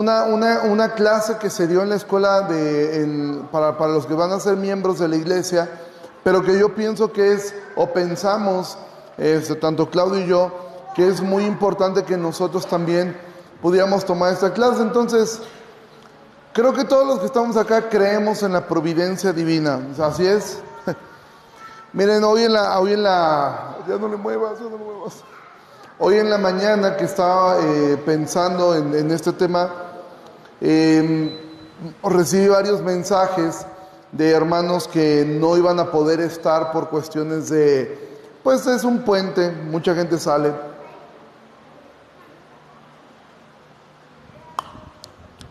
una clase que se dio en la escuela para los que van a ser miembros de la iglesia, pero que yo pienso que es, o pensamos, tanto Claudio y yo, que es muy importante que nosotros también pudiéramos tomar esta clase. Entonces, creo que todos los que estamos acá creemos en la providencia divina. ¿Así es? Miren, ya no le muevas, ya no le muevas. Hoy en la mañana que estaba pensando en este tema, recibí varios mensajes de hermanos que no iban a poder estar por cuestiones pues es un puente, mucha gente sale.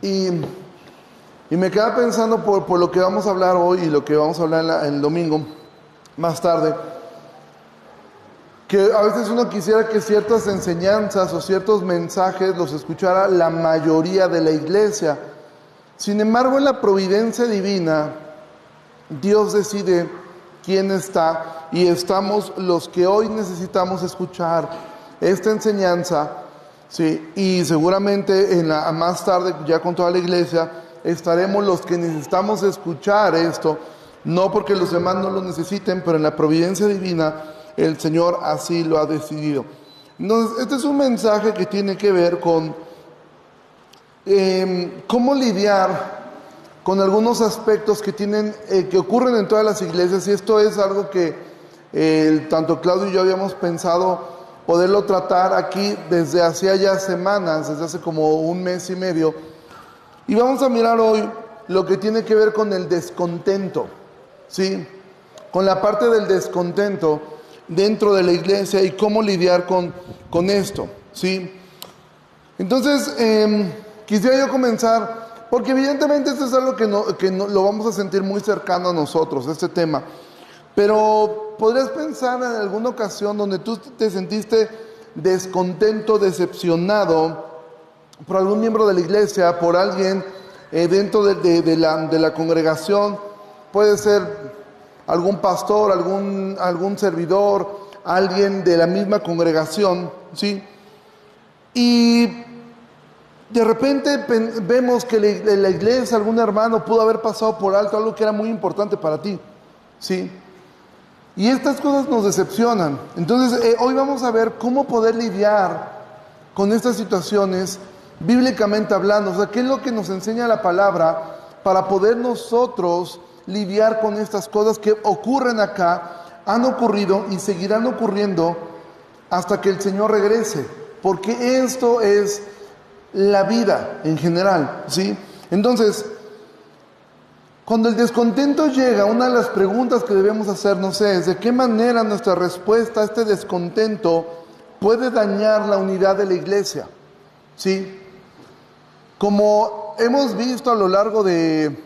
Y me quedaba pensando por lo que vamos a hablar hoy y lo que vamos a hablar el domingo, más tarde, que a veces uno quisiera que ciertas enseñanzas o ciertos mensajes los escuchara la mayoría de la iglesia. Sin embargo, en la providencia divina, Dios decide quién está, y estamos los que hoy necesitamos escuchar esta enseñanza, ¿sí? Y seguramente más tarde, ya con toda la iglesia, estaremos los que necesitamos escuchar esto, no porque los demás no lo necesiten, pero en la providencia divina el Señor así lo ha decidido. Entonces, este es un mensaje que tiene que ver con cómo lidiar con algunos aspectos que ocurren en todas las iglesias, y esto es algo que tanto Claudio y yo habíamos pensado poderlo tratar aquí desde hacía ya semanas, desde hace como un mes y medio, y vamos a mirar hoy lo que tiene que ver con el descontento, ¿sí? Con la parte del descontento dentro de la iglesia y cómo lidiar con esto, ¿sí? Entonces, quisiera yo comenzar, porque evidentemente esto es algo que lo vamos a sentir muy cercano a nosotros, este tema. Pero podrías pensar en alguna ocasión donde tú te sentiste descontento, decepcionado por algún miembro de la iglesia, por alguien dentro de la congregación. Puede ser algún pastor, algún servidor, alguien de la misma congregación, ¿sí? Y de repente vemos que la iglesia, algún hermano pudo haber pasado por alto algo que era muy importante para ti, ¿sí? Y estas cosas nos decepcionan. Entonces, hoy vamos a ver cómo poder lidiar con estas situaciones, bíblicamente hablando. O sea, qué es lo que nos enseña la palabra para poder nosotros lidiar con estas cosas que ocurren acá, han ocurrido y seguirán ocurriendo hasta que el Señor regrese. Porque esto es la vida en general, ¿sí? Entonces, cuando el descontento llega, una de las preguntas que debemos hacernos es: ¿de qué manera nuestra respuesta a este descontento puede dañar la unidad de la iglesia? ¿Sí? Como hemos visto a lo largo de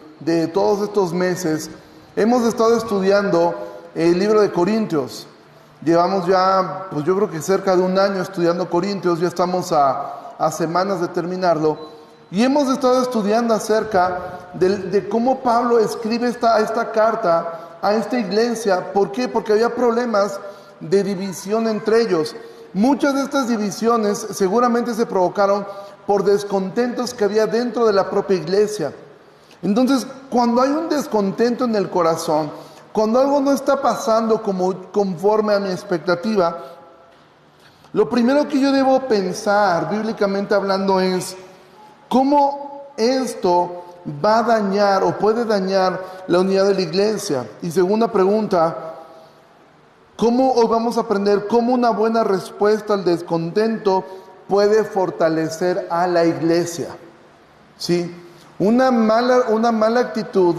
todos estos meses, hemos estado estudiando el libro de Corintios. Llevamos ya, pues yo creo que cerca de un año estudiando Corintios, ya estamos a semanas de terminarlo, y hemos estado estudiando acerca de cómo Pablo escribe esta carta a esta iglesia. ¿Por qué? Porque había problemas de división entre ellos. Muchas de estas divisiones seguramente se provocaron por descontentos que había dentro de la propia iglesia. Entonces, cuando hay un descontento en el corazón, cuando algo no está pasando conforme a mi expectativa, lo primero que yo debo pensar, bíblicamente hablando, es cómo esto va a dañar o puede dañar la unidad de la iglesia. Y segunda pregunta, hoy vamos a aprender cómo una buena respuesta al descontento puede fortalecer a la iglesia, ¿sí? Una mala actitud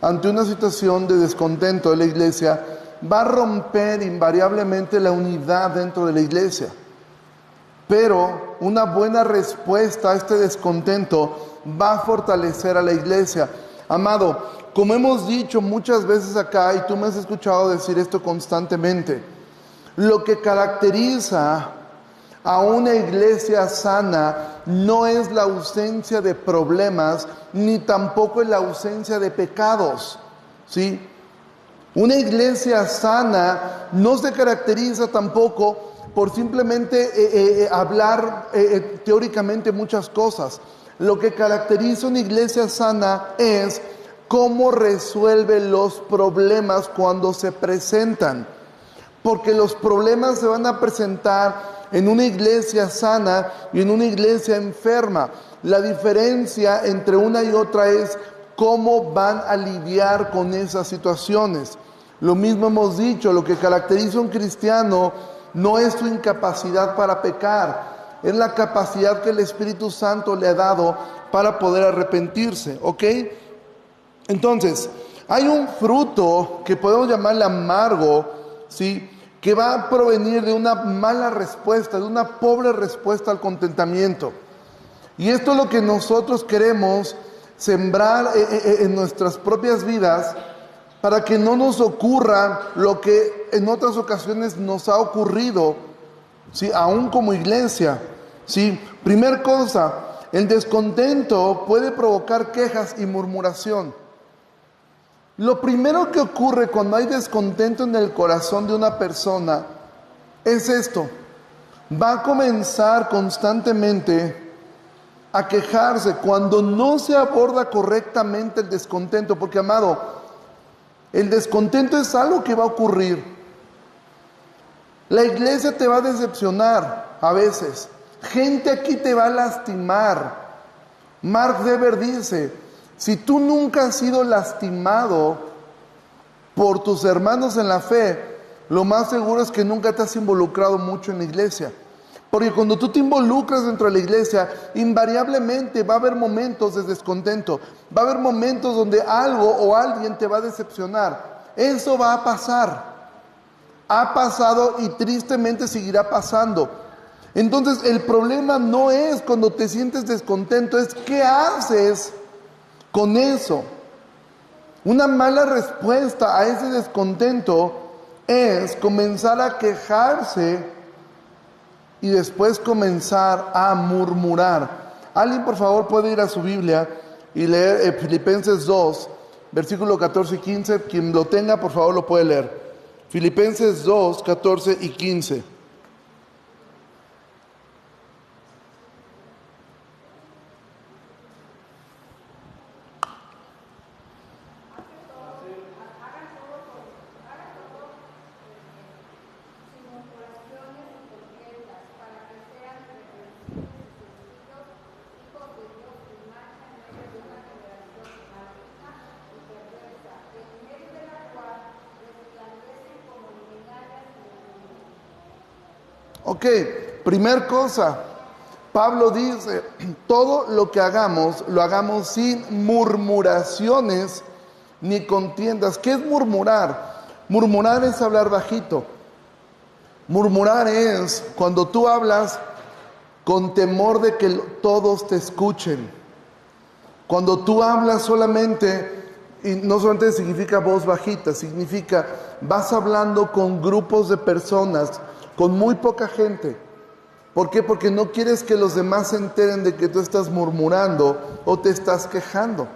ante una situación de descontento de la iglesia va a romper invariablemente la unidad dentro de la iglesia. Pero una buena respuesta a este descontento va a fortalecer a la iglesia. Amado, como hemos dicho muchas veces acá, y tú me has escuchado decir esto constantemente, lo que caracteriza a una iglesia sana no es la ausencia de problemas, ni tampoco es la ausencia de pecados, ¿sí? Una iglesia sana no se caracteriza tampoco por simplemente hablar teóricamente muchas cosas. Lo que caracteriza una iglesia sana es cómo resuelve los problemas cuando se presentan. Porque los problemas se van a presentar en una iglesia sana y en una iglesia enferma. La diferencia entre una y otra es cómo van a lidiar con esas situaciones. Lo mismo hemos dicho, lo que caracteriza a un cristiano no es su incapacidad para pecar, es la capacidad que el Espíritu Santo le ha dado para poder arrepentirse, ¿ok? Entonces, hay un fruto que podemos llamarle amargo, ¿sí?, que va a provenir de una mala respuesta, de una pobre respuesta al contentamiento. Y esto es lo que nosotros queremos sembrar en nuestras propias vidas, para que no nos ocurra lo que en otras ocasiones nos ha ocurrido, ¿sí?, aún como iglesia, ¿sí? Primer cosa, el descontento puede provocar quejas y murmuración. Lo primero que ocurre cuando hay descontento en el corazón de una persona es esto: va a comenzar constantemente a quejarse cuando no se aborda correctamente el descontento, porque, amado, el descontento es algo que va a ocurrir. La iglesia te va a decepcionar a veces. Gente aquí te va a lastimar. Mark Dever dice: si tú nunca has sido lastimado por tus hermanos en la fe, lo más seguro es que nunca te has involucrado mucho en la iglesia. Porque cuando tú te involucras dentro de la iglesia, invariablemente va a haber momentos de descontento. Va a haber momentos donde algo o alguien te va a decepcionar. Eso va a pasar. Ha pasado y tristemente seguirá pasando. Entonces, el problema no es cuando te sientes descontento, es qué haces con eso. Una mala respuesta a ese descontento es comenzar a quejarse y después comenzar a murmurar. ¿Alguien, por favor, puede ir a su Biblia y leer Filipenses 2, versículo 14 y 15? Quien lo tenga, por favor, lo puede leer. Filipenses 2, 14 y 15. Ok, primer cosa, Pablo dice: todo lo que hagamos, lo hagamos sin murmuraciones ni contiendas. ¿Qué es murmurar? Murmurar es hablar bajito. Murmurar es cuando tú hablas con temor de que todos te escuchen. Cuando tú hablas solamente, y no solamente significa voz bajita, significa vas hablando con grupos de personas, con muy poca gente. ¿Por qué? Porque no quieres que los demás se enteren de que tú estás murmurando o te estás quejando.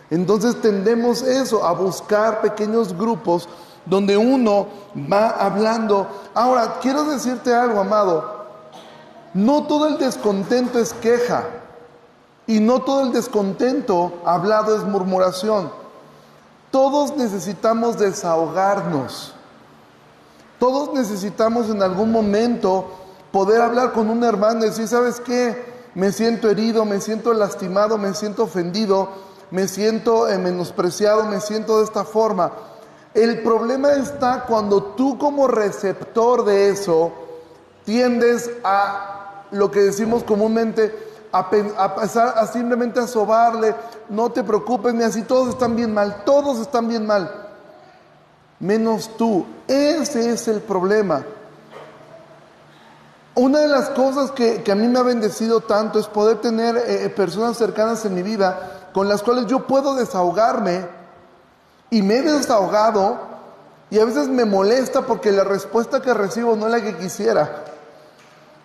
Entonces tendemos eso, a buscar pequeños grupos donde uno va hablando. Ahora, quiero decirte algo, amado. No todo el descontento es queja. Y no todo el descontento hablado es murmuración. Todos necesitamos desahogarnos. Todos necesitamos en algún momento poder hablar con un hermano y decir: ¿sabes qué? Me siento herido, me siento lastimado, me siento ofendido, me siento menospreciado, me siento de esta forma. El problema está cuando tú, como receptor de eso, tiendes a lo que decimos comúnmente, a pasar a simplemente a sobarle: no te preocupes, ni así, todos están bien mal, menos tú. Ese es el problema. Una de las cosas que a mí me ha bendecido tanto es poder tener personas cercanas en mi vida con las cuales yo puedo desahogarme, y me he desahogado, y a veces me molesta porque la respuesta que recibo no es la que quisiera,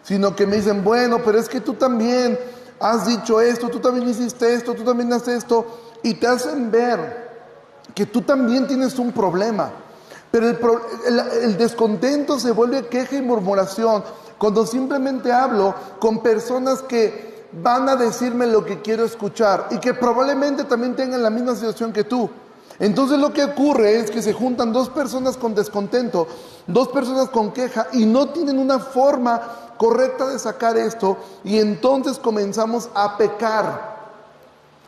sino que me dicen: bueno, pero es que tú también has dicho esto, tú también hiciste esto, tú también haces esto, y te hacen ver que tú también tienes un problema. Pero el descontento se vuelve queja y murmuración cuando simplemente hablo con personas que van a decirme lo que quiero escuchar y que probablemente también tengan la misma situación que tú. Entonces lo que ocurre es que se juntan dos personas con descontento, dos personas con queja y no tienen una forma correcta de sacar esto, y entonces comenzamos a pecar.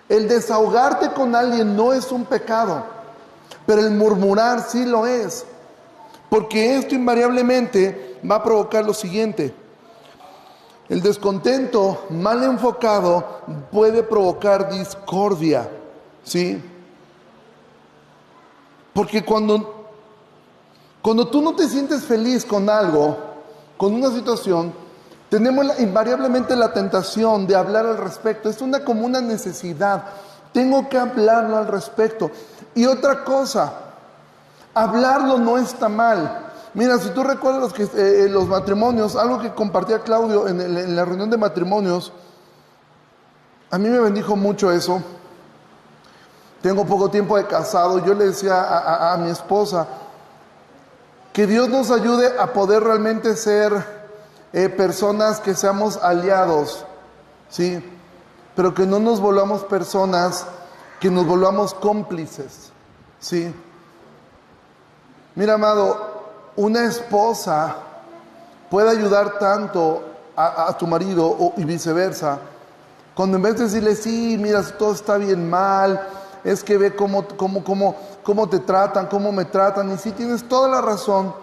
El desahogarte con alguien no es un pecado, pero el murmurar sí lo es, porque esto invariablemente va a provocar lo siguiente. El descontento mal enfocado puede provocar discordia, ¿sí? Porque cuando tú no te sientes feliz con algo, con una situación, tenemos invariablemente la tentación de hablar al respecto. Es como una necesidad. Tengo que hablarlo al respecto. Y otra cosa, hablarlo no está mal. Mira, si tú recuerdas los matrimonios, algo que compartía Claudio en la reunión de matrimonios, a mí me bendijo mucho eso. Tengo poco tiempo de casado. Yo le decía a mi esposa que Dios nos ayude a poder realmente ser personas que seamos aliados, ¿sí? Pero que no nos volvamos personas, que nos volvamos cómplices, ¿sí? Mira, amado, una esposa puede ayudar tanto a tu marido y viceversa, cuando en vez de decirle, sí, mira, todo está bien mal, es que ve cómo te tratan, cómo me tratan, y sí tienes toda la razón,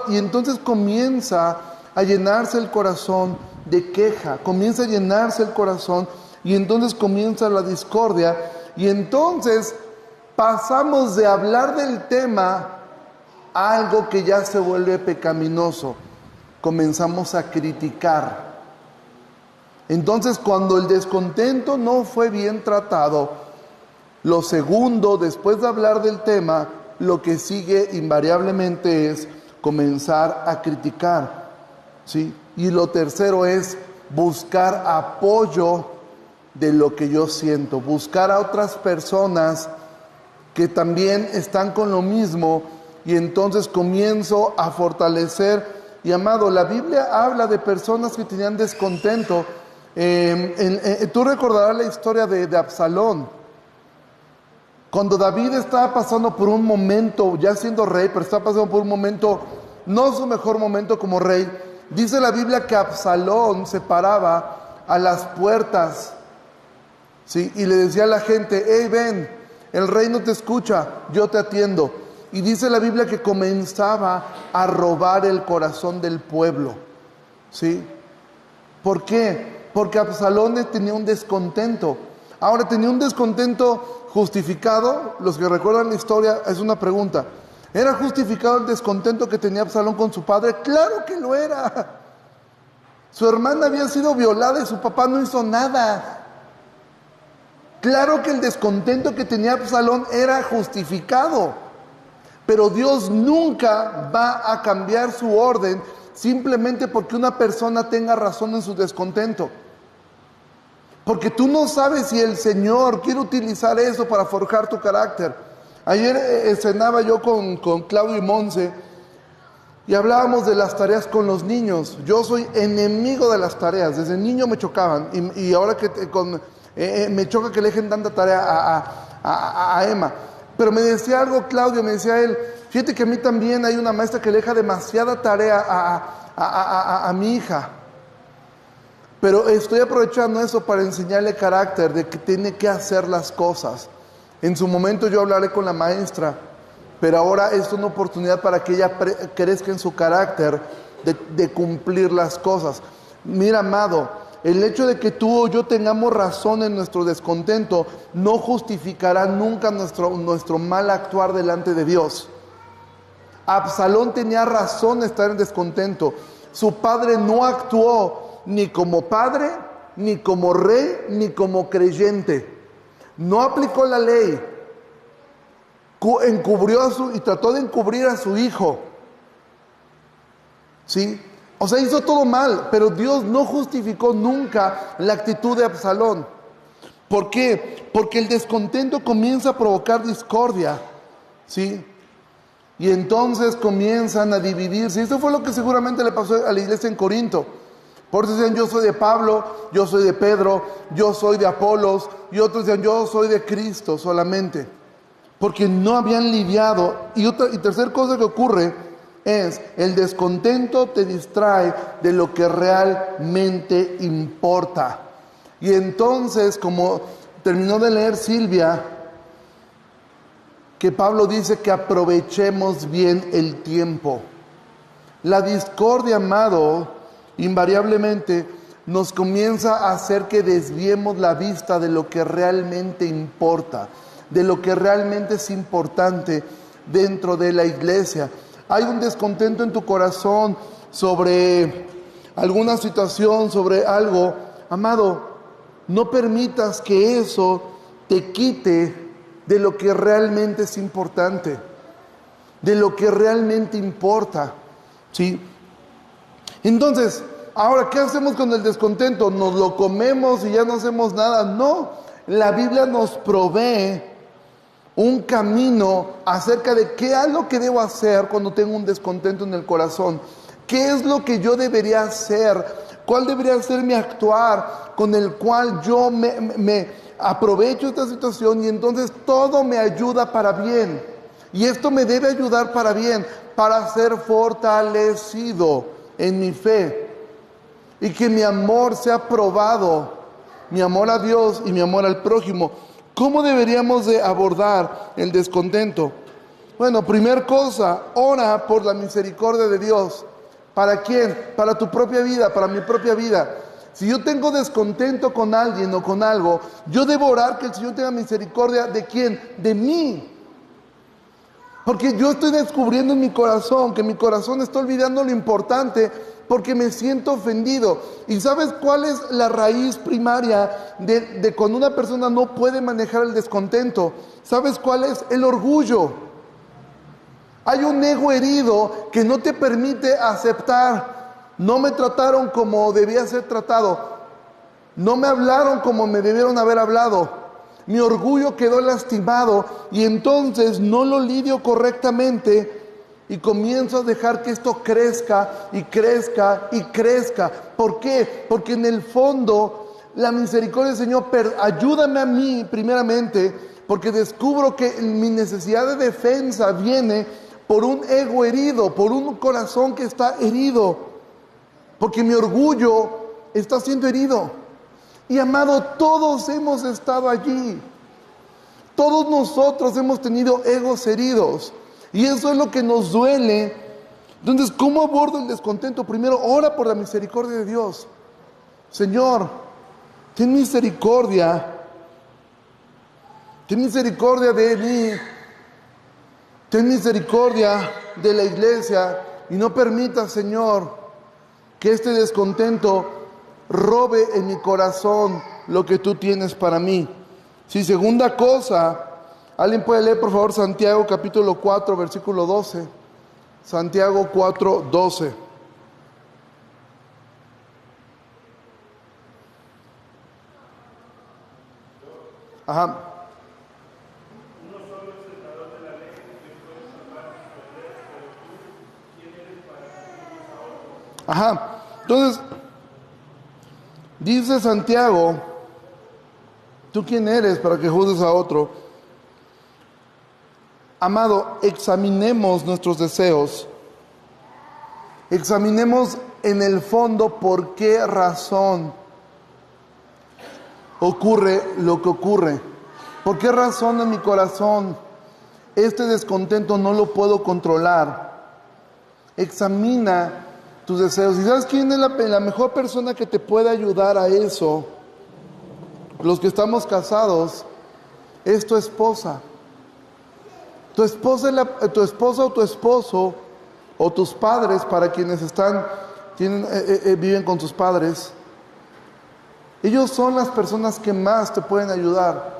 y entonces comienza a llenarse el corazón de queja, comienza a llenarse el corazón, y entonces comienza la discordia, y entonces pasamos de hablar del tema a algo que ya se vuelve pecaminoso, comenzamos a criticar. Entonces, cuando el descontento no fue bien tratado, lo segundo, después de hablar del tema, lo que sigue invariablemente es comenzar a criticar, ¿sí? Y lo tercero es buscar apoyo de lo que yo siento, buscar a otras personas que también están con lo mismo, y entonces comienzo a fortalecer. Y amado, la Biblia habla de personas que tenían descontento. Tú recordarás la historia de Absalón. Cuando David estaba pasando por un momento, ya siendo rey, pero estaba pasando por un momento, no su mejor momento como rey, dice la Biblia que Absalón se paraba a las puertas, ¿sí? Y le decía a la gente, hey, ven, el rey no te escucha, yo te atiendo. Y dice la Biblia que comenzaba a robar el corazón del pueblo, ¿sí? ¿Por qué? Porque Absalón tenía un descontento. Ahora, tenía un descontento justificado. Los que recuerdan la historia, es una pregunta. ¿Era justificado el descontento que tenía Absalón con su padre? ¡Claro que lo era! Su hermana había sido violada y su papá no hizo nada. Claro que el descontento que tenía Absalón era justificado. Pero Dios nunca va a cambiar su orden simplemente porque una persona tenga razón en su descontento. Porque tú no sabes si el Señor quiere utilizar eso para forjar tu carácter. Ayer cenaba yo con Claudio y Monse y hablábamos de las tareas con los niños. Yo soy enemigo de las tareas. Desde niño me chocaban y ahora que me choca que le dejen tanta tarea a Emma. Pero me decía algo Claudio, me decía él, fíjate que a mí también hay una maestra que le deja demasiada tarea a mi hija. Pero estoy aprovechando eso para enseñarle carácter, de que tiene que hacer las cosas. En su momento yo hablaré con la maestra, pero ahora es una oportunidad para que ella crezca en su carácter de cumplir las cosas. Mira, amado, el hecho de que tú o yo tengamos razón en nuestro descontento no justificará nunca nuestro mal actuar delante de Dios. Absalón tenía razón de estar en descontento. Su padre no actuó ni como padre, ni como rey, ni como creyente. No aplicó la ley. Encubrió y trató de encubrir a su hijo. ¿Sí? O sea, hizo todo mal, pero Dios no justificó nunca la actitud de Absalón. ¿Por qué? Porque el descontento comienza a provocar discordia, ¿sí? Y entonces comienzan a dividirse. Eso fue lo que seguramente le pasó a la iglesia en Corinto. Por eso decían, yo soy de Pablo, yo soy de Pedro, yo soy de Apolos, y otros decían, yo soy de Cristo solamente. Porque no habían lidiado. Y tercera cosa que ocurre es, el descontento te distrae de lo que realmente importa. Y entonces, como terminó de leer Silvia, que Pablo dice que aprovechemos bien el tiempo. La discordia, amado, invariablemente nos comienza a hacer que desviemos la vista de lo que realmente importa, de lo que realmente es importante dentro de la iglesia. Hay un descontento en tu corazón sobre alguna situación, sobre algo. Amado, no permitas que eso te quite de lo que realmente es importante, de lo que realmente importa, ¿sí? Entonces, ahora, ¿qué hacemos con el descontento? ¿Nos lo comemos y ya no hacemos nada? No, la Biblia nos provee un camino acerca de qué es lo que debo hacer cuando tengo un descontento en el corazón. ¿Qué es lo que yo debería hacer? ¿Cuál debería ser mi actuar con el cual yo me aprovecho esta situación y entonces todo me ayuda para bien? Y esto me debe ayudar para bien, para ser fortalecido en mi fe y que mi amor sea probado, mi amor a Dios y mi amor al prójimo. ¿Cómo deberíamos de abordar el descontento? Bueno, primer cosa, ora por la misericordia de Dios. ¿Para quién? Para tu propia vida, para mi propia vida. Si yo tengo descontento con alguien o con algo, yo debo orar que el Señor tenga misericordia. ¿De quién? De mí. Porque yo estoy descubriendo en mi corazón que mi corazón está olvidando lo importante porque me siento ofendido. ¿Y sabes cuál es la raíz primaria de cuando una persona no puede manejar el descontento? ¿Sabes cuál es? El orgullo. Hay un ego herido que no te permite aceptar. No me trataron como debía ser tratado. No me hablaron como me debieron haber hablado. Mi orgullo quedó lastimado y entonces no lo lidio correctamente y comienzo a dejar que esto crezca y crezca y crezca. ¿Por qué? Porque en el fondo la misericordia del Señor, ayúdame a mí primeramente, porque descubro que mi necesidad de defensa viene por un ego herido, por un corazón que está herido, porque mi orgullo está siendo herido. Y amado, todos hemos estado allí. Todos nosotros hemos tenido egos heridos. Y eso es lo que nos duele. Entonces, ¿cómo abordo el descontento? Primero, ora por la misericordia de Dios. Señor, ten misericordia. Ten misericordia de mí. Ten misericordia de la iglesia. Y no permita, Señor, que este descontento robe en mi corazón lo que tú tienes para mí. Sí, segunda cosa, ¿alguien puede leer por favor Santiago capítulo 4 versículo 12? Santiago 4, 12. Ajá. Ajá. Entonces, dice Santiago, ¿tú quién eres para que juzgues a otro? Amado, examinemos nuestros deseos. Examinemos en el fondo por qué razón ocurre lo que ocurre. ¿Por qué razón en mi corazón este descontento no lo puedo controlar? Examina tus deseos. ¿Y sabes quién es la mejor persona que te puede ayudar a eso? Los que estamos casados, es tu esposa. Tu esposa o tu esposo, o tus padres, para quienes viven con tus padres. Ellos son las personas que más te pueden ayudar.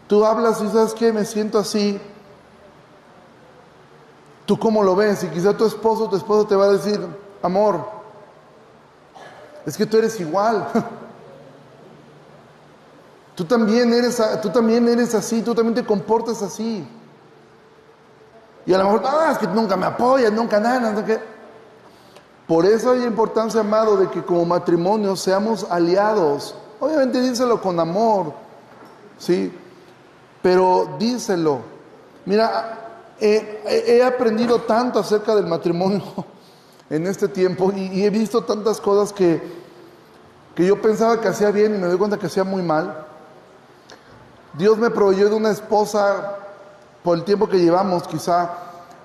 Tú hablas y sabes que me siento así. ¿Tú cómo lo ves? Y quizá tu esposo o tu esposa te va a decir, amor, es que tú eres igual. Tú también eres así, tú también te comportas así. Y a lo mejor, es que nunca me apoyas, nunca nada, Por eso hay importancia, amado, de que como matrimonio seamos aliados. Obviamente díselo con amor, ¿sí? Pero díselo. Mira, he aprendido tanto acerca del matrimonio en este tiempo y he visto tantas cosas que yo pensaba que hacía bien y me doy cuenta que hacía muy mal. Dios me proveyó de una esposa por el tiempo que llevamos, quizá,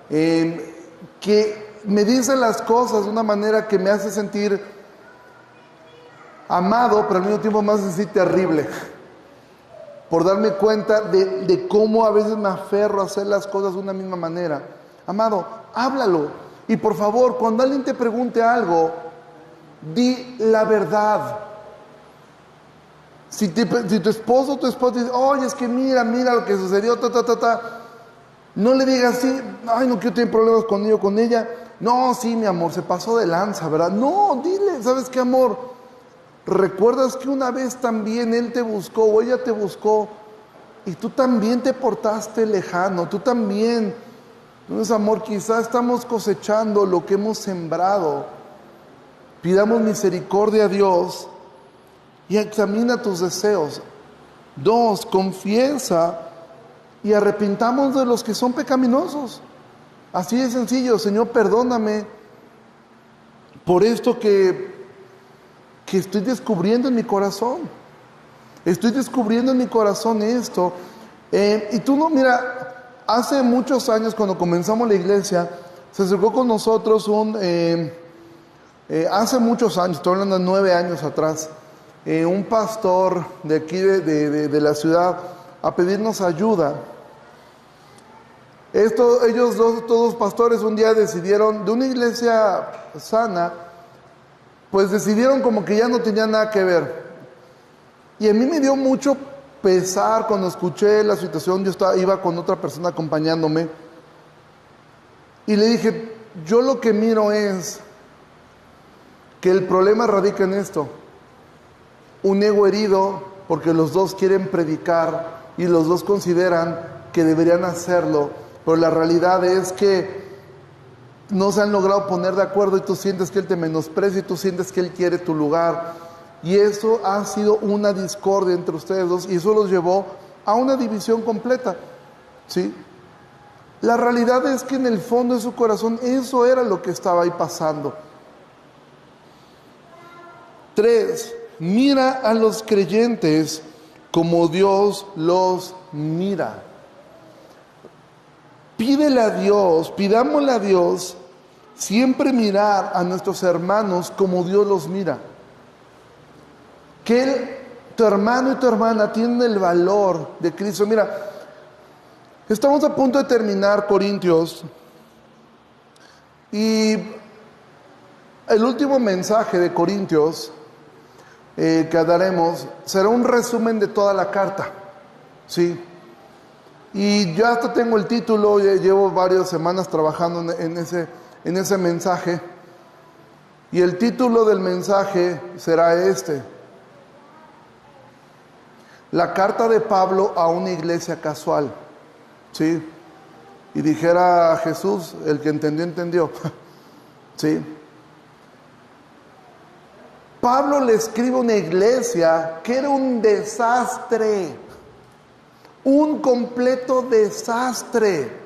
que me dice las cosas de una manera que me hace sentir amado, pero al mismo tiempo me hace sentir terrible. Por darme cuenta de cómo a veces me aferro a hacer las cosas de una misma manera. Amado, háblalo. Y por favor, cuando alguien te pregunte algo, di la verdad. Si tu esposo o tu esposa dice, oye, es que mira lo que sucedió, no le digas sí, ay, no quiero tener problemas con él o con ella. No, sí, mi amor, se pasó de lanza, ¿verdad? No, dile, ¿sabes qué, amor? ¿Recuerdas que una vez también él te buscó o ella te buscó y tú también te portaste lejano? Tú también. Entonces, amor, quizás estamos cosechando lo que hemos sembrado. Pidamos misericordia a Dios y examina tus deseos. 2, confiesa y arrepintamos de los que son pecaminosos. Así de sencillo. Señor, perdóname por esto que estoy descubriendo en mi corazón. Estoy descubriendo en mi corazón esto. Y tú no, mira, hace muchos años cuando comenzamos la iglesia, se acercó con nosotros hace muchos años, estoy hablando de 9 años atrás, un pastor de aquí de la ciudad a pedirnos ayuda. Ellos dos, todos pastores, un día decidieron, de una iglesia sana, pues decidieron como que ya no tenía nada que ver. Y a mí me dio mucho pesar cuando escuché la situación. Iba con otra persona acompañándome. Y le dije, yo lo que miro es que el problema radica en esto. Un ego herido porque los dos quieren predicar y los dos consideran que deberían hacerlo. Pero la realidad es que no se han logrado poner de acuerdo y tú sientes que él te menosprecia y tú sientes que él quiere tu lugar. Y eso ha sido una discordia entre ustedes dos y eso los llevó a una división completa, ¿sí? La realidad es que en el fondo de su corazón eso era lo que estaba ahí pasando. 3, mira a los creyentes como Dios los mira. Pídele a Dios, pidámosle a Dios siempre mirar a nuestros hermanos como Dios los mira. Que tu hermano y tu hermana tienen el valor de Cristo. Mira, estamos a punto de terminar Corintios y el último mensaje de Corintios que daremos será un resumen de toda la carta, ¿sí? Y yo hasta tengo el título, llevo varias semanas trabajando en ese mensaje. Y el título del mensaje será este: la carta de Pablo a una iglesia casual. ¿Sí? Y dijera Jesús, el que entendió, entendió. ¿Sí? Pablo le escribe a una iglesia que era un desastre. Un completo desastre.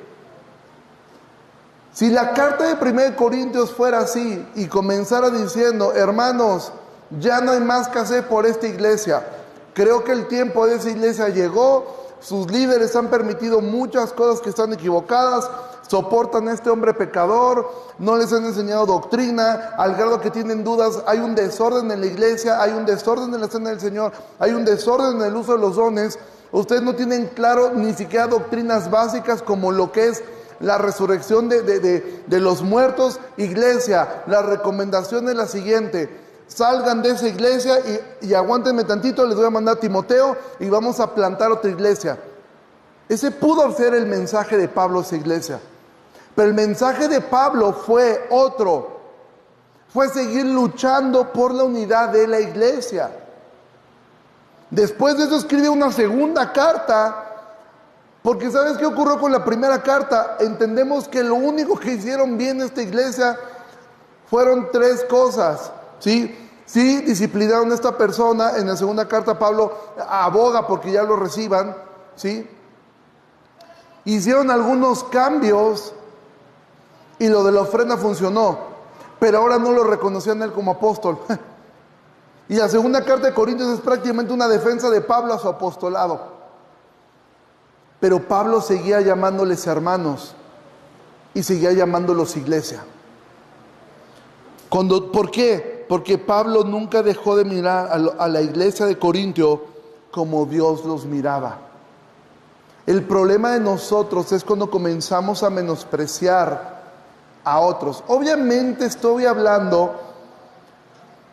Si la carta de 1 Corintios fuera así y comenzara diciendo, hermanos, ya no hay más que hacer por esta iglesia. Creo que el tiempo de esa iglesia llegó. Sus líderes han permitido muchas cosas que están equivocadas. Soportan a este hombre pecador. No les han enseñado doctrina. Al grado que tienen dudas. Hay un desorden en la iglesia. Hay un desorden en la cena del Señor. Hay un desorden en el uso de los dones. Ustedes no tienen claro ni siquiera doctrinas básicas como lo que es la resurrección de los muertos. Iglesia, la recomendación es la siguiente: salgan de esa iglesia y aguántenme tantito, les voy a mandar a Timoteo y vamos a plantar otra iglesia. Ese pudo ser el mensaje de Pablo a esa iglesia. Pero el mensaje de Pablo fue otro. Fue seguir luchando por la unidad de la iglesia. Después de eso escribe una segunda carta, porque ¿sabes qué ocurrió con la primera carta? Entendemos que lo único que hicieron bien esta iglesia Fueron tres cosas, ¿sí? Sí, disciplinaron a esta persona. En la segunda carta Pablo aboga porque ya lo reciban, ¿sí? Hicieron algunos cambios y lo de la ofrenda funcionó, pero ahora no lo reconocían a él como apóstol. Y la segunda carta de Corintios es prácticamente una defensa de Pablo a su apostolado. Pero Pablo seguía llamándoles hermanos y seguía llamándolos iglesia. ¿Por qué? Porque Pablo nunca dejó de mirar a la iglesia de Corintio como Dios los miraba. El problema de nosotros es cuando comenzamos a menospreciar a otros. Obviamente estoy hablando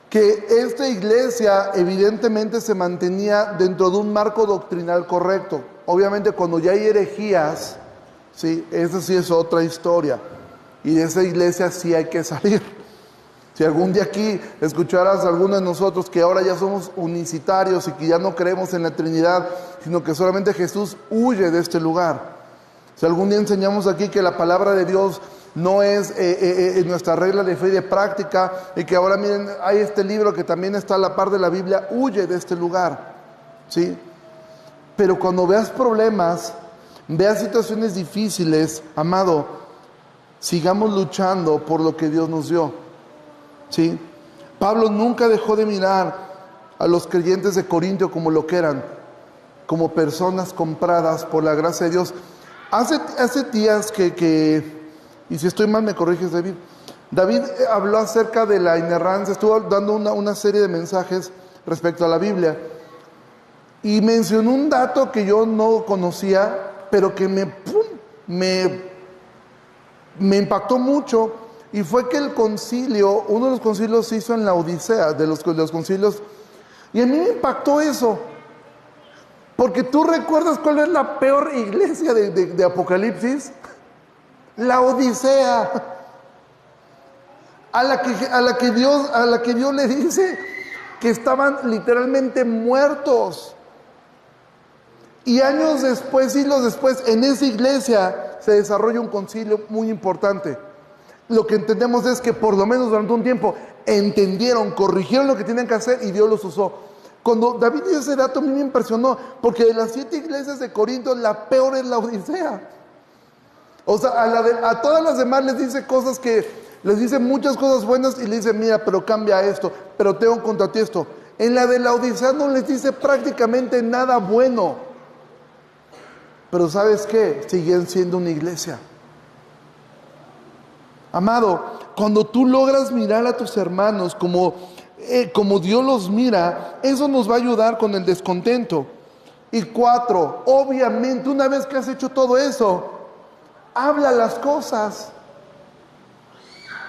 que esta iglesia evidentemente se mantenía dentro de un marco doctrinal correcto. Obviamente cuando ya hay herejías, ¿sí? Esa sí es otra historia. Y de esa iglesia sí hay que salir. Si algún día aquí escucharas a alguno de nosotros que ahora ya somos unicitarios y que ya no creemos en la Trinidad, sino que solamente Jesús huye de este lugar. Si algún día enseñamos aquí que la palabra de Dios no es nuestra regla de fe y de práctica, y que ahora miren, hay este libro que también está a la par de la Biblia, huye de este lugar, ¿sí? Pero cuando veas problemas, veas situaciones difíciles, amado, sigamos luchando por lo que Dios nos dio, ¿sí? Pablo nunca dejó de mirar a los creyentes de Corintio como lo que eran, como personas compradas por la gracia de Dios. Hace días y si estoy mal me corriges, David. David habló acerca de la inerrancia, estuvo dando una serie de mensajes respecto a la Biblia. Y mencionó un dato que yo no conocía, pero que me impactó mucho. Y fue que uno de los concilios se hizo en la Odisea, de los concilios. Y a mí me impactó eso. Porque tú recuerdas cuál es la peor iglesia de Apocalipsis. La Odisea, a la que Dios le dice que estaban literalmente muertos. Y años después, siglos después, en esa iglesia se desarrolla un concilio muy importante. Lo que entendemos es que por lo menos durante un tiempo entendieron, corrigieron lo que tenían que hacer y Dios los usó. Cuando David dio ese dato a mí me impresionó, porque de las 7 iglesias de Corinto, la peor es la Odisea. O sea, a todas las demás les dice les dice muchas cosas buenas y le dice, mira, pero cambia esto, pero tengo contra ti esto. En la de la Odisea no les dice prácticamente nada bueno. Pero ¿sabes qué? Siguen siendo una iglesia. Amado, cuando tú logras mirar a tus hermanos como Dios los mira, eso nos va a ayudar con el descontento. Y 4, obviamente, una vez que has hecho todo eso, habla las cosas.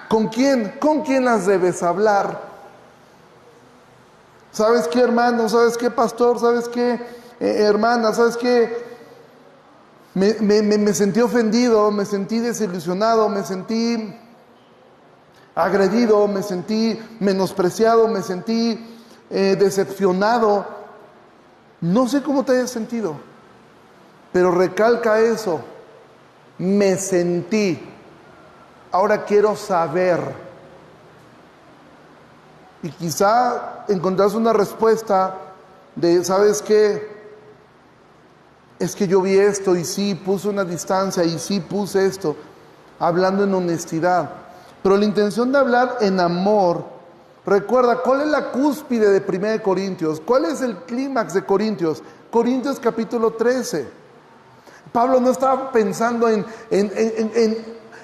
¿Con quién? ¿Con quién las debes hablar? ¿Sabes qué, hermano? ¿Sabes qué, pastor? ¿Sabes qué, hermana? ¿Sabes qué? Me sentí ofendido, me sentí desilusionado, me sentí agredido, me sentí menospreciado, me sentí decepcionado. No sé cómo te hayas sentido, pero recalca eso. Me sentí. Ahora quiero saber. Y quizá encontrás una respuesta de, ¿sabes qué? Es que yo vi esto y sí puse una distancia y sí puse esto, hablando en honestidad. Pero la intención de hablar en amor, recuerda, ¿cuál es la cúspide de 1 Corintios? ¿Cuál es el clímax de Corintios? Corintios capítulo 13. Pablo no estaba pensando en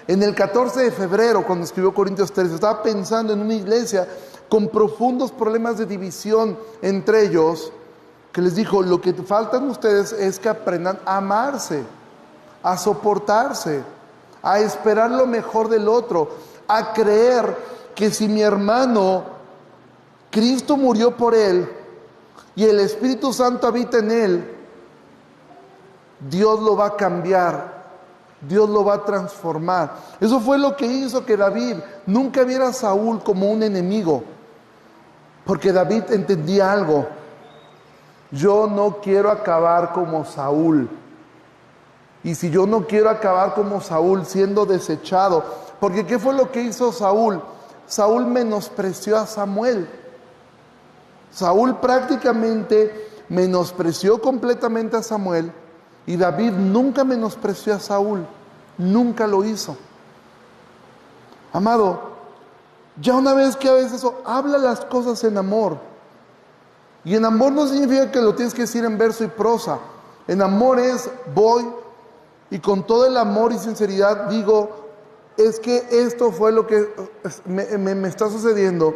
el 14 de febrero cuando escribió Corintios 13, estaba pensando en una iglesia con profundos problemas de división entre ellos, que les dijo, lo que faltan ustedes es que aprendan a amarse, a soportarse, a esperar lo mejor del otro, a creer que si mi hermano, Cristo murió por él y el Espíritu Santo habita en él, Dios lo va a cambiar, Dios lo va a transformar. Eso fue lo que hizo que David nunca viera a Saúl como un enemigo, porque David entendía algo. Yo no quiero acabar como Saúl. Y si yo no quiero acabar como Saúl siendo desechado, porque ¿qué fue lo que hizo Saúl? Saúl menospreció a Samuel. Saúl prácticamente menospreció completamente a Samuel y David nunca menospreció a Saúl, nunca lo hizo. Amado, ya una vez que hagas eso, habla las cosas en amor. Y en amor no significa que lo tienes que decir en verso y prosa. En amor es voy y con todo el amor y sinceridad digo, es que esto fue lo que me está sucediendo.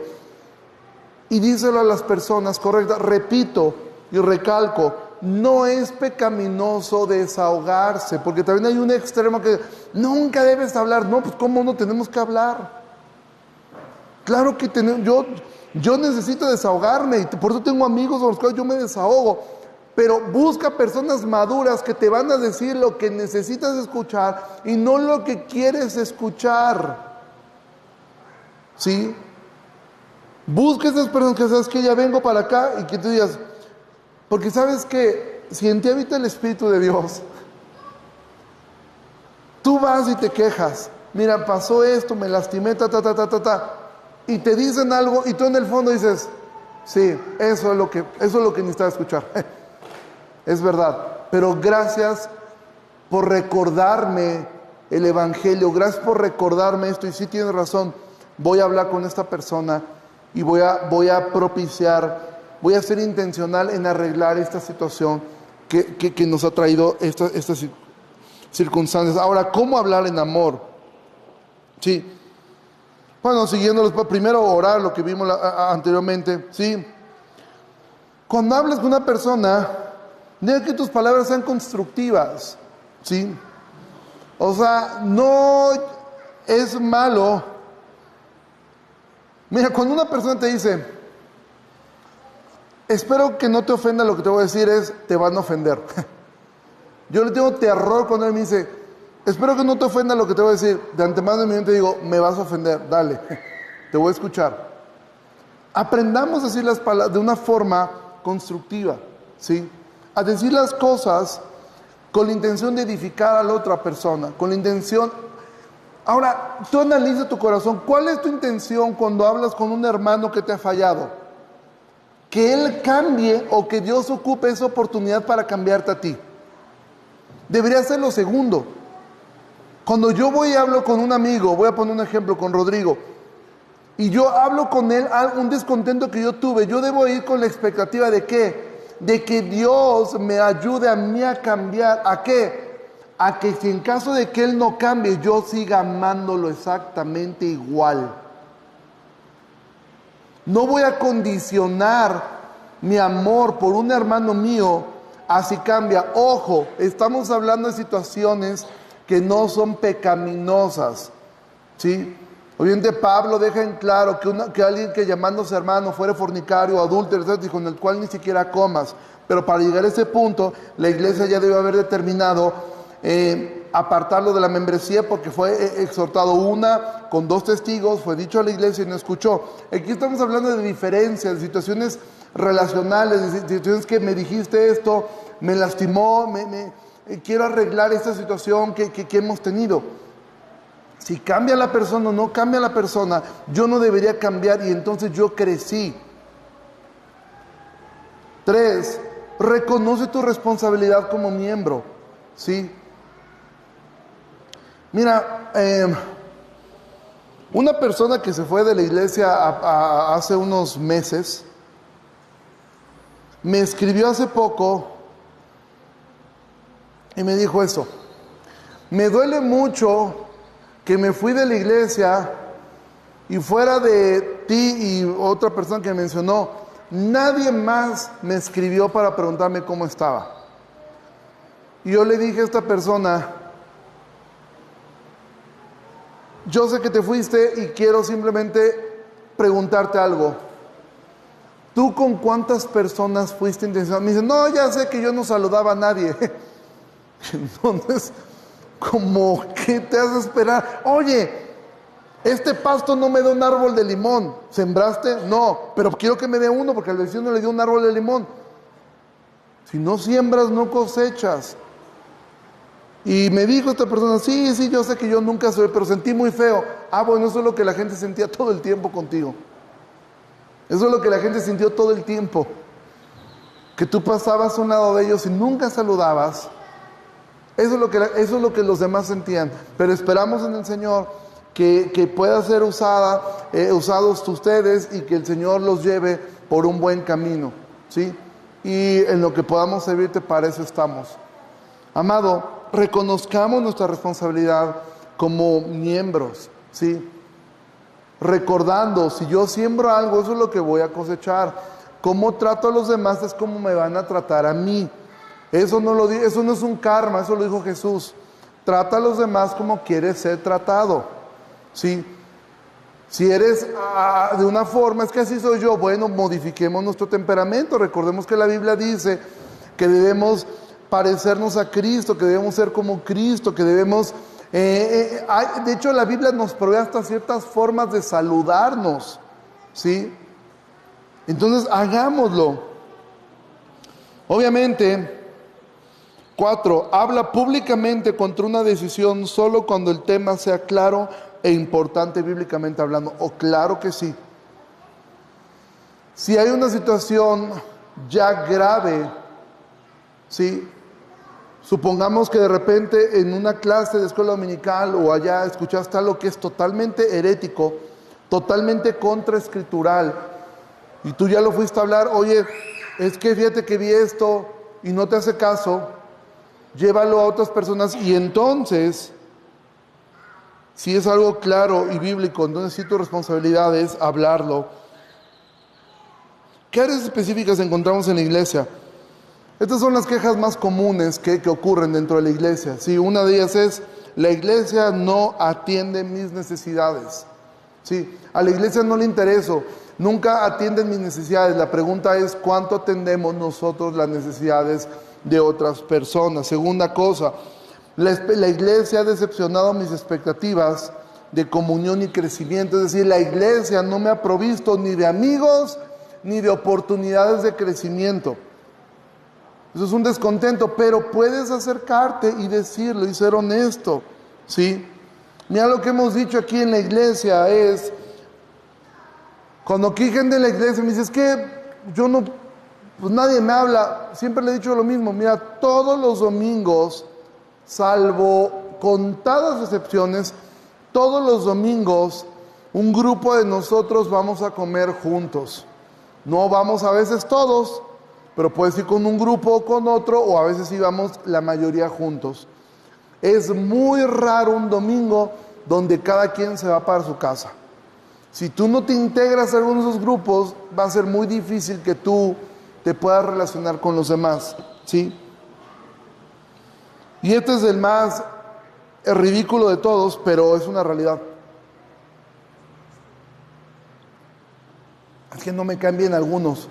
Y díselo a las personas correctas. Repito y recalco, no es pecaminoso desahogarse, porque también hay un extremo que nunca debes hablar. No, pues ¿cómo no tenemos que hablar? Claro que yo necesito desahogarme y por eso tengo amigos con los cuales yo me desahogo. Pero busca personas maduras que te van a decir lo que necesitas escuchar y no lo que quieres escuchar. ¿Sí? Busca esas personas que sabes que ya vengo para acá y que tú digas, porque sabes que si en ti habita el Espíritu de Dios, tú vas y te quejas. Mira, pasó esto, me lastimé, y te dicen algo y tú en el fondo dices, sí, eso es lo que necesitaba escuchar. Es verdad, pero gracias por recordarme el Evangelio, gracias por recordarme esto, y sí tienes razón, voy a hablar con esta persona y voy a propiciar, voy a ser intencional en arreglar esta situación que nos ha traído estas circunstancias. Ahora, ¿cómo hablar en amor? Sí, bueno, siguiéndolos, primero orar, lo que vimos anteriormente, sí. Cuando hables con una persona, deja que tus palabras sean constructivas, ¿sí? O sea, no es malo. Mira, cuando una persona te dice, espero que no te ofenda lo que te voy a decir, te van a ofender. Yo le tengo terror cuando él me dice, espero que no te ofenda lo que te voy a decir. De antemano en mi mente digo, me vas a ofender, dale, te voy a escuchar. Aprendamos a decir las palabras de una forma constructiva, ¿sí? A decir las cosas con la intención de edificar a la otra persona, con la intención. Ahora, tú analiza tu corazón. ¿Cuál es tu intención cuando hablas con un hermano que te ha fallado? Que él cambie o que Dios ocupe esa oportunidad para cambiarte a ti. Debería ser lo segundo. Cuando yo voy y hablo con un amigo, voy a poner un ejemplo con Rodrigo, y yo hablo con él, un descontento que yo tuve, yo debo ir con la expectativa de ¿qué? De que Dios me ayude a mí a cambiar. ¿A qué? A que si en caso de que Él no cambie, yo siga amándolo exactamente igual. No voy a condicionar mi amor por un hermano mío a si cambia. Ojo, estamos hablando de situaciones que no son pecaminosas, ¿sí? Obviamente Pablo deja en claro que alguien que llamándose hermano fuera fornicario, adúltero, etc., con el cual ni siquiera comas. Pero para llegar a ese punto, la iglesia ya debe haber determinado apartarlo de la membresía, porque fue exhortado con 2 testigos, fue dicho a la iglesia y no escuchó. Aquí estamos hablando de diferencias, de situaciones relacionales, de situaciones que me dijiste esto, me lastimó, quiero arreglar esta situación que hemos tenido. Si cambia la persona o no cambia la persona, yo no debería cambiar y entonces yo crecí. 3, reconoce tu responsabilidad como miembro, ¿sí? Mira, una persona que se fue de la iglesia hace unos meses, me escribió hace poco y me dijo eso: me duele mucho que me fui de la iglesia y fuera de ti y otra persona que mencionó, nadie más me escribió para preguntarme cómo estaba. Y yo le dije a esta persona, yo sé que te fuiste y quiero simplemente preguntarte algo. ¿Tú con cuántas personas fuiste intencional? Me dice, no, ya sé que yo no saludaba a nadie. Entonces, ¿cómo qué te hace esperar? Oye, este pasto no me da un árbol de limón. ¿Sembraste? No, pero quiero que me dé uno porque al vecino le dio un árbol de limón. Si no siembras, no cosechas. Y me dijo esta persona, sí, yo sé que yo nunca soy, pero sentí muy feo. Ah, bueno, eso es lo que la gente sentía todo el tiempo contigo. Eso es lo que la gente sintió todo el tiempo. Que tú pasabas a un lado de ellos y nunca saludabas. Eso es lo que los demás sentían. Pero esperamos en el Señor que pueda ser usados ustedes y que el Señor los lleve por un buen camino, ¿sí? Y en lo que podamos servirte, para eso estamos. Amado, reconozcamos nuestra responsabilidad como miembros, ¿sí? Recordando, si yo siembro algo, eso es lo que voy a cosechar. Cómo trato a los demás es como me van a tratar a mí. Eso no es un karma, eso lo dijo Jesús. Trata a los demás como quieres ser tratado, ¿sí? Si eres de una forma, es que así soy yo, bueno, modifiquemos nuestro temperamento. Recordemos que la Biblia dice que debemos parecernos a Cristo, que debemos ser como Cristo, que debemos... de hecho, la Biblia nos provee hasta ciertas formas de saludarnos, ¿sí? Entonces, hagámoslo. Obviamente, 4, habla públicamente contra una decisión solo cuando el tema sea claro e importante bíblicamente hablando. O claro que sí. Si hay una situación ya grave, ¿sí? Supongamos que de repente en una clase de escuela dominical o allá escuchaste algo que es totalmente herético, totalmente contraescritural, y tú ya lo fuiste a hablar, oye, es que fíjate que vi esto y no te hace caso, llévalo a otras personas y entonces, si es algo claro y bíblico, entonces sí tu responsabilidad es hablarlo. ¿Qué áreas específicas encontramos en la iglesia? Estas son las quejas más comunes que ocurren dentro de la iglesia. Sí, una de ellas es, la iglesia no atiende mis necesidades. Sí, a la iglesia no le intereso, nunca atienden mis necesidades. La pregunta es, ¿cuánto atendemos nosotros las necesidades de otras personas? Segunda cosa, la iglesia ha decepcionado mis expectativas de comunión y crecimiento. Es decir, la iglesia no me ha provisto ni de amigos ni de oportunidades de crecimiento. Eso es un descontento, pero puedes acercarte y decirlo y ser honesto, ¿sí? Mira, lo que hemos dicho aquí en la iglesia es, cuando aquí gente de la iglesia me dice, es que yo no, pues nadie me habla, siempre le he dicho lo mismo, mira, todos los domingos, salvo contadas excepciones, todos los domingos, un grupo de nosotros vamos a comer juntos. No vamos a veces todos, pero puedes ir con un grupo o con otro, o a veces íbamos la mayoría juntos. Es muy raro un domingo donde cada quien se va para su casa. Si tú no te integras a alguno de esos grupos, va a ser muy difícil que tú te puedas relacionar con los demás, ¿sí? Y este es el más ridículo de todos, pero es una realidad. Es que no me caen bien algunos.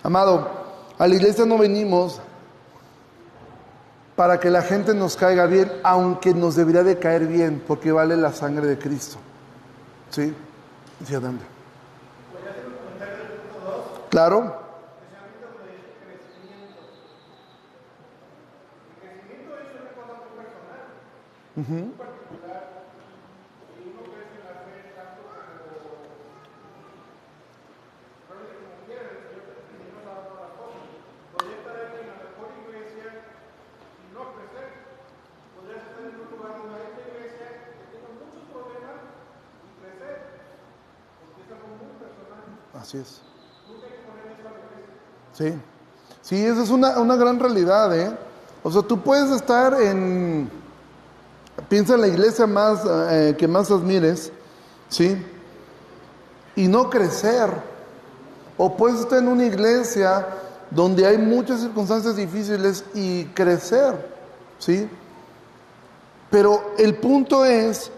Amado, a la iglesia no venimos para que la gente nos caiga bien, aunque nos debería de caer bien, porque vale la sangre de Cristo. ¿Sí? Sí, adelante. Claro. Uh-huh. Así es. Sí, sí, esa es una gran realidad, ¿eh? O sea, tú puedes estar piensa en la iglesia más que más admires, ¿sí? Y no crecer. O puedes estar en una iglesia donde hay muchas circunstancias difíciles y crecer, ¿sí? Pero el punto es,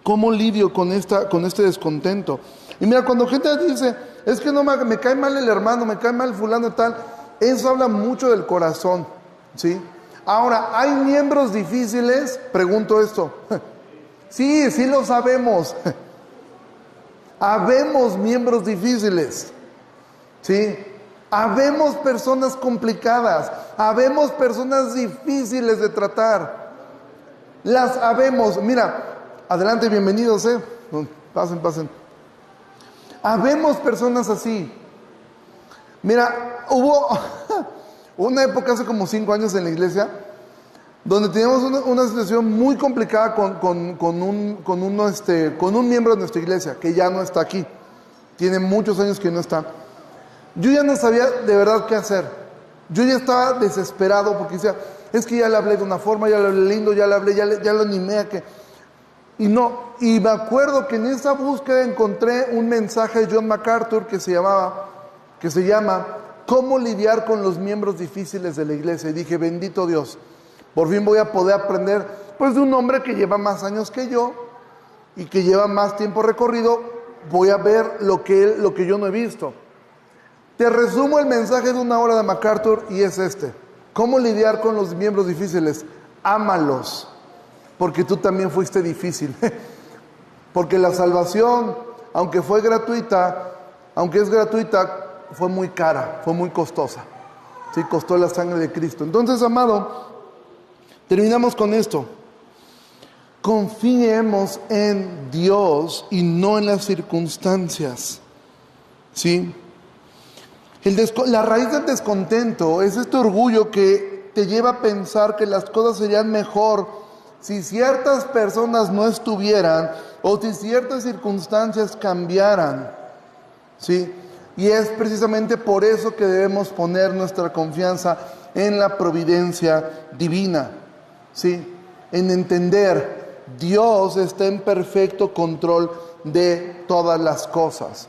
¿cómo lidio con este descontento? Y mira, cuando gente dice, es que no me cae mal el hermano, me cae mal el fulano y tal, eso habla mucho del corazón, ¿sí? Ahora, ¿hay miembros difíciles? Pregunto esto. Sí, sí lo sabemos. Habemos miembros difíciles, ¿sí? Habemos personas complicadas, habemos personas difíciles de tratar. Las habemos. Mira, adelante, bienvenidos, pasen, pasen. Habemos personas así. Mira, hubo una época hace como 5 años en la iglesia donde teníamos una situación muy complicada con un miembro de nuestra iglesia que ya no está aquí. Tiene muchos años que no está. Yo ya no sabía de verdad qué hacer. Yo ya estaba desesperado porque decía, es que ya le hablé de una forma, ya le hablé lindo, ya le hablé, ya lo animé a que... Y me acuerdo que en esa búsqueda encontré un mensaje de John MacArthur que se llama ¿Cómo lidiar con los miembros difíciles de la iglesia? Y dije, bendito Dios, por fin voy a poder aprender pues de un hombre que lleva más años que yo y que lleva más tiempo recorrido. Voy a ver lo que yo no he visto. Te resumo el mensaje de 1 hora de MacArthur y es este: ¿cómo lidiar con los miembros difíciles? Ámalos, porque tú también fuiste difícil. Porque la salvación, aunque es gratuita, fue muy cara, fue muy costosa. Sí, costó la sangre de Cristo. Entonces, amado, terminamos con esto. Confiemos en Dios y no en las circunstancias. ¿Sí? La raíz del descontento es este orgullo que te lleva a pensar que las cosas serían mejor si ciertas personas no estuvieran o si ciertas circunstancias cambiaran. ¿Sí? Y es precisamente por eso que debemos poner nuestra confianza en la providencia divina. ¿Sí? En entender, Dios está en perfecto control de todas las cosas.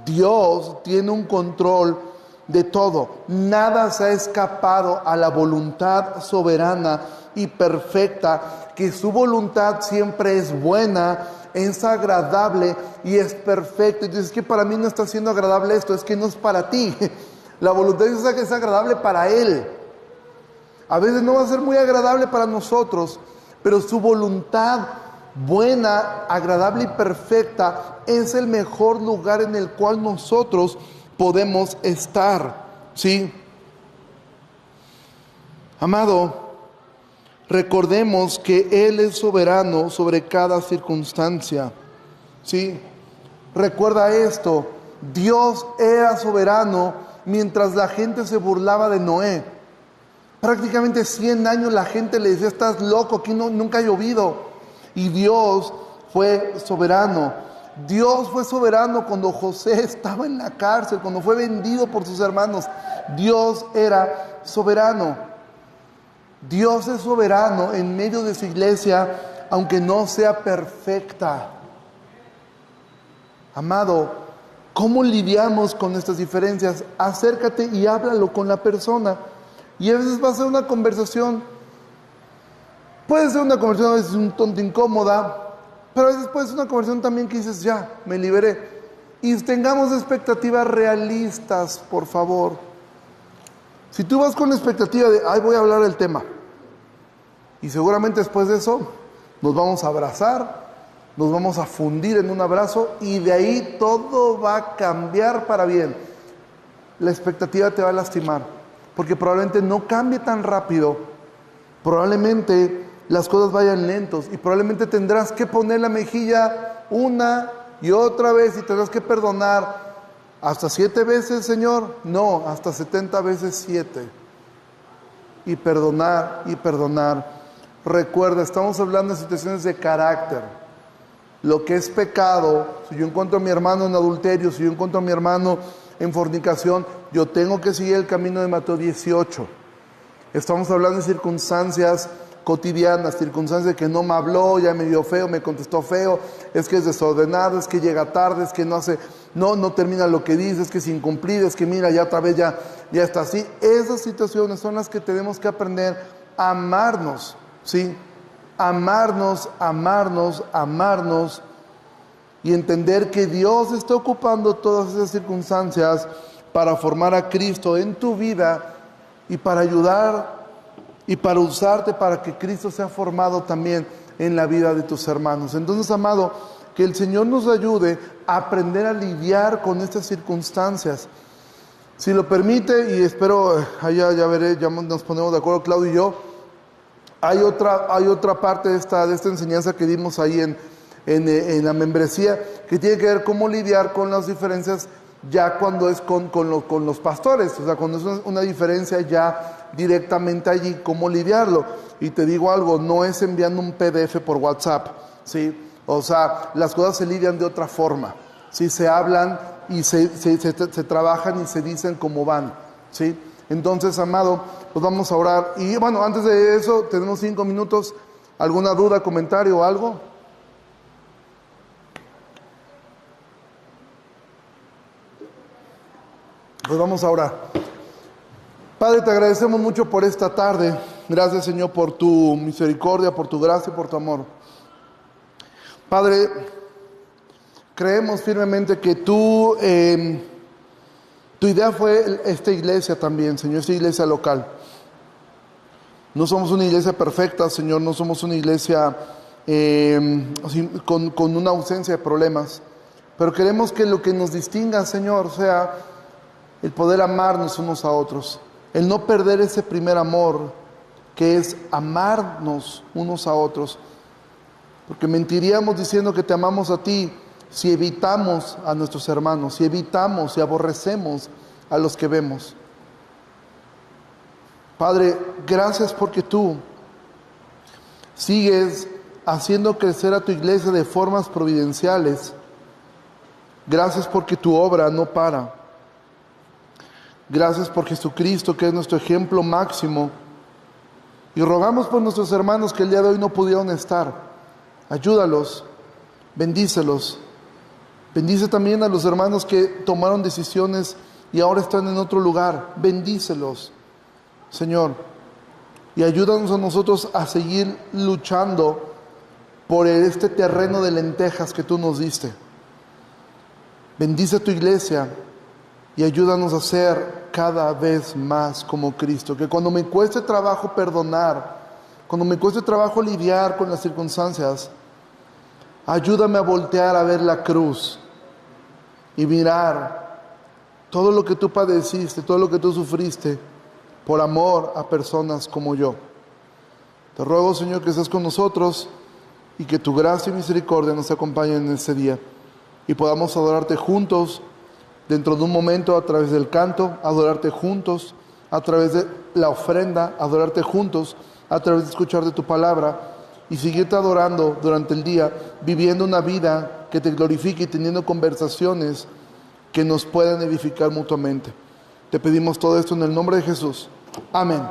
Dios tiene un control de todo. Nada se ha escapado a la voluntad soberana y perfecta, que su voluntad siempre es buena, es agradable y es perfecta. Y dices, es que para mí no está siendo agradable esto, es que no es para ti. La voluntad es agradable para Él. A veces no va a ser muy agradable para nosotros, pero su voluntad buena, agradable y perfecta es el mejor lugar en el cual nosotros podemos estar. ¿Sí? Amado, recordemos que Él es soberano sobre cada circunstancia. ¿Sí? Recuerda esto: Dios era soberano mientras la gente se burlaba de Noé. Prácticamente 100 años la gente le decía, estás loco, aquí nunca ha llovido. Y Dios fue soberano. Dios fue soberano cuando José estaba en la cárcel, cuando fue vendido por sus hermanos. Dios era soberano. Dios es soberano en medio de su iglesia, aunque no sea perfecta. Amado, ¿cómo lidiamos con estas diferencias? Acércate y háblalo con la persona. Y a veces va a ser una conversación, puede ser una conversación a veces un tonto incómoda, pero a veces puede ser una conversación también que dices, ya, me liberé. Y tengamos expectativas realistas, por favor. Si tú vas con la expectativa de, voy a hablar del tema, y seguramente después de eso nos vamos a abrazar, nos vamos a fundir en un abrazo, y de ahí todo va a cambiar para bien. La expectativa te va a lastimar, porque probablemente no cambie tan rápido, probablemente las cosas vayan lentos, y probablemente tendrás que poner la mejilla una y otra vez, y tendrás que perdonar hasta 7 veces, Señor, no, hasta 70 veces 7, y perdonar y perdonar. Recuerda, estamos hablando de situaciones de carácter. Lo que es pecado, si yo encuentro a mi hermano en adulterio, si yo encuentro a mi hermano en fornicación, yo tengo que seguir el camino de Mateo 18. Estamos hablando de circunstancias cotidianas, circunstancias de que no me habló, ya me vio feo, me contestó feo, es que es desordenado, es que llega tarde, es que no termina lo que dice, es que es incumplido, es que mira, ya otra vez ya está así. Esas situaciones son las que tenemos que aprender a amarnos, ¿sí? Amarnos y entender que Dios está ocupando todas esas circunstancias para formar a Cristo en tu vida y para ayudar y para usarte para que Cristo sea formado también en la vida de tus hermanos. Entonces, amado, que el Señor nos ayude a aprender a lidiar con estas circunstancias. Si lo permite, y espero, ya veré, ya nos ponemos de acuerdo Claudio y yo, hay otra parte de esta enseñanza que dimos ahí en la membresía, que tiene que ver cómo lidiar con las diferencias ya cuando es con los pastores, o sea, cuando es una diferencia ya directamente allí, cómo lidiarlo. Y te digo algo, no es enviando un PDF por WhatsApp, ¿sí? O sea, las cosas se lidian de otra forma, ¿sí? Se hablan y se trabajan y se dicen cómo van, ¿sí? Entonces, amado, pues vamos a orar. Y bueno, antes de eso, tenemos 5 minutos. ¿Alguna duda, comentario o algo? Pues vamos a orar. Padre, te agradecemos mucho por esta tarde. Gracias, Señor, por tu misericordia, por tu gracia y por tu amor. Padre, creemos firmemente que tu idea fue esta iglesia también, Señor, esta iglesia local. No somos una iglesia perfecta, Señor, no somos una iglesia con una ausencia de problemas, pero queremos que lo que nos distinga, Señor, sea el poder amarnos unos a otros, el no perder ese primer amor, que es amarnos unos a otros, porque mentiríamos diciendo que te amamos a ti si evitamos a nuestros hermanos, si evitamos y aborrecemos a los que vemos. Padre, gracias porque tú sigues haciendo crecer a tu iglesia de formas providenciales. Gracias porque tu obra no para. Gracias por Jesucristo, que es nuestro ejemplo máximo. Y rogamos por nuestros hermanos que el día de hoy no pudieron estar. Ayúdalos, bendícelos. Bendice también a los hermanos que tomaron decisiones y ahora están en otro lugar. Bendícelos, Señor. Y ayúdanos a nosotros a seguir luchando por este terreno de lentejas que tú nos diste. Bendice a tu iglesia y ayúdanos a ser cada vez más como Cristo. Que cuando me cueste trabajo perdonar, cuando me cueste trabajo lidiar con las circunstancias, ayúdame a voltear a ver la cruz y mirar todo lo que tú padeciste, todo lo que tú sufriste por amor a personas como yo. Te ruego, Señor, que estés con nosotros y que tu gracia y misericordia nos acompañen en este día y podamos adorarte juntos dentro de un momento a través del canto, adorarte juntos a través de la ofrenda, adorarte juntos a través de escuchar de tu palabra y seguirte adorando durante el día, viviendo una vida que te glorifique y teniendo conversaciones que nos puedan edificar mutuamente. Te pedimos todo esto en el nombre de Jesús. Amén.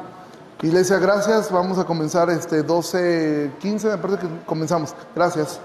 Iglesia, gracias. Vamos a comenzar 12:15, me parece que comenzamos. Gracias.